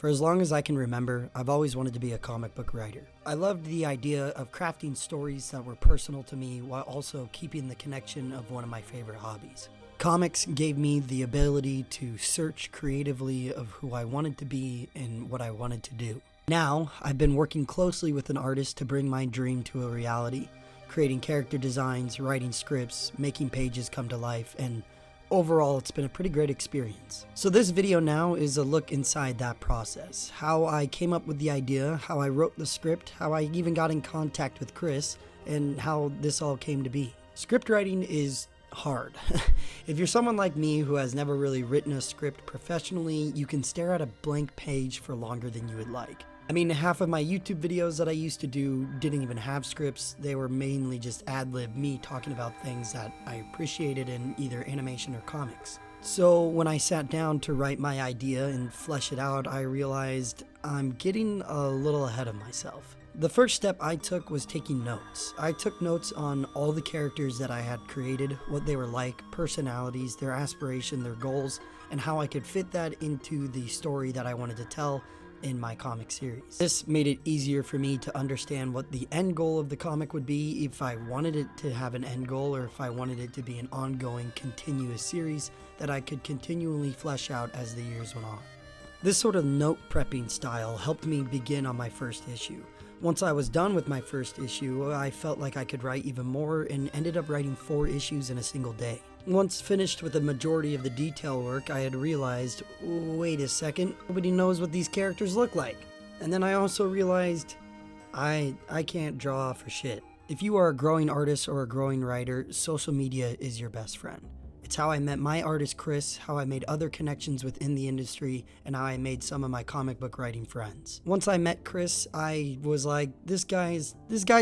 For as long as I can remember, I've always wanted to be a comic book writer. I loved the idea of crafting stories that were personal to me while also keeping the connection of one of my favorite hobbies. Comics gave me the ability to search creatively of who I wanted to be and what I wanted to do. Now, I've been working closely with an artist to bring my dream to a reality, creating character designs, writing scripts, making pages come to life, and overall, it's been a pretty great experience. So this video now is a look inside that process. How I came up with the idea, how I wrote the script, how I even got in contact with Chris, and how this all came to be. Script writing is hard. If you're someone like me who has never really written a script professionally, you can stare at a blank page for longer than you would like. I mean, half of my YouTube videos that I used to do didn't even have scripts. They were mainly just ad-lib, me talking about things that I appreciated in either animation or comics. So when I sat down to write my idea and flesh it out, I realized I'm getting a little ahead of myself. The first step I took was taking notes. I took notes on all the characters that I had created, what they were like, personalities, their aspiration, their goals, and how I could fit that into the story that I wanted to tell in my comic series. This made it easier for me to understand what the end goal of the comic would be, if I wanted it to have an end goal or if I wanted it to be an ongoing, continuous series that I could continually flesh out as the years went on. This sort of note prepping style helped me begin on my first issue. Once I was done with my first issue, I felt like I could write even more and ended up writing 4 issues in a single day. Once finished with the majority of the detail work, I had realized, wait a second, nobody knows what these characters look like. And then I also realized, I can't draw for shit. If you are a growing artist or a growing writer, social media is your best friend. It's how I met my artist Chris, how I made other connections within the industry, and how I made some of my comic book writing friends. Once I met Chris, I was like, this guy's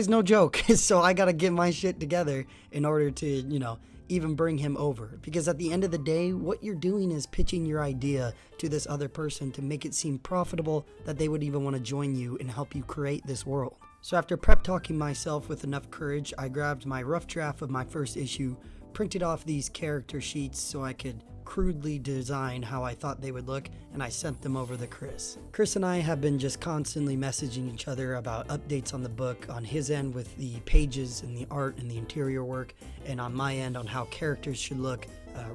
no joke, so I gotta get my shit together in order to, even bring him over. Because at the end of the day, what you're doing is pitching your idea to this other person to make it seem profitable that they would even want to join you and help you create this world. So after prep talking myself with enough courage, I grabbed my rough draft of my first issue, printed off these character sheets so I could crudely design how I thought they would look, and I sent them over to Chris. Chris and I have been just constantly messaging each other about updates on the book on his end with the pages and the art and the interior work, and on my end on how characters should look,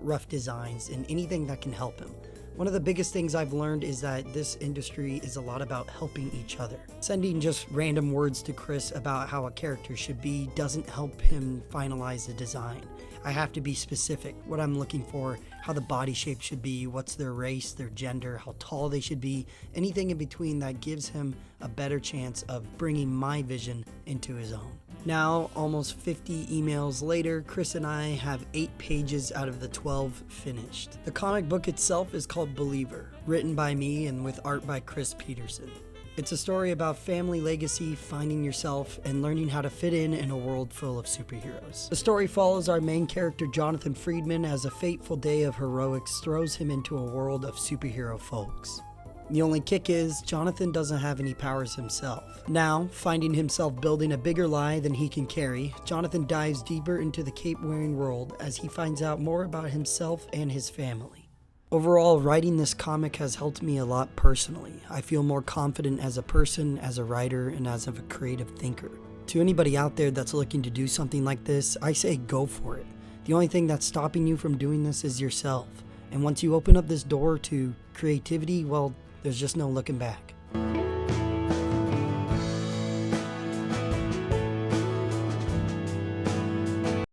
rough designs, and anything that can help him. One of the biggest things I've learned is that this industry is a lot about helping each other. Sending just random words to Chris about how a character should be doesn't help him finalize the design. I have to be specific, what I'm looking for, how the body shape should be, what's their race, their gender, how tall they should be, anything in between that gives him a better chance of bringing my vision into his own. Now, almost 50 emails later, Chris and I have 8 pages out of the 12 finished. The comic book itself is called Believer, written by me and with art by Chris Peterson. It's a story about family legacy, finding yourself, and learning how to fit in a world full of superheroes. The story follows our main character Jonathan Friedman as a fateful day of heroics throws him into a world of superhero folks. The only kick is, Jonathan doesn't have any powers himself. Now, finding himself building a bigger lie than he can carry, Jonathan dives deeper into the cape-wearing world as he finds out more about himself and his family. Overall, writing this comic has helped me a lot personally. I feel more confident as a person, as a writer, and as a creative thinker. To anybody out there that's looking to do something like this, I say go for it. The only thing that's stopping you from doing this is yourself. And once you open up this door to creativity, well, there's just no looking back.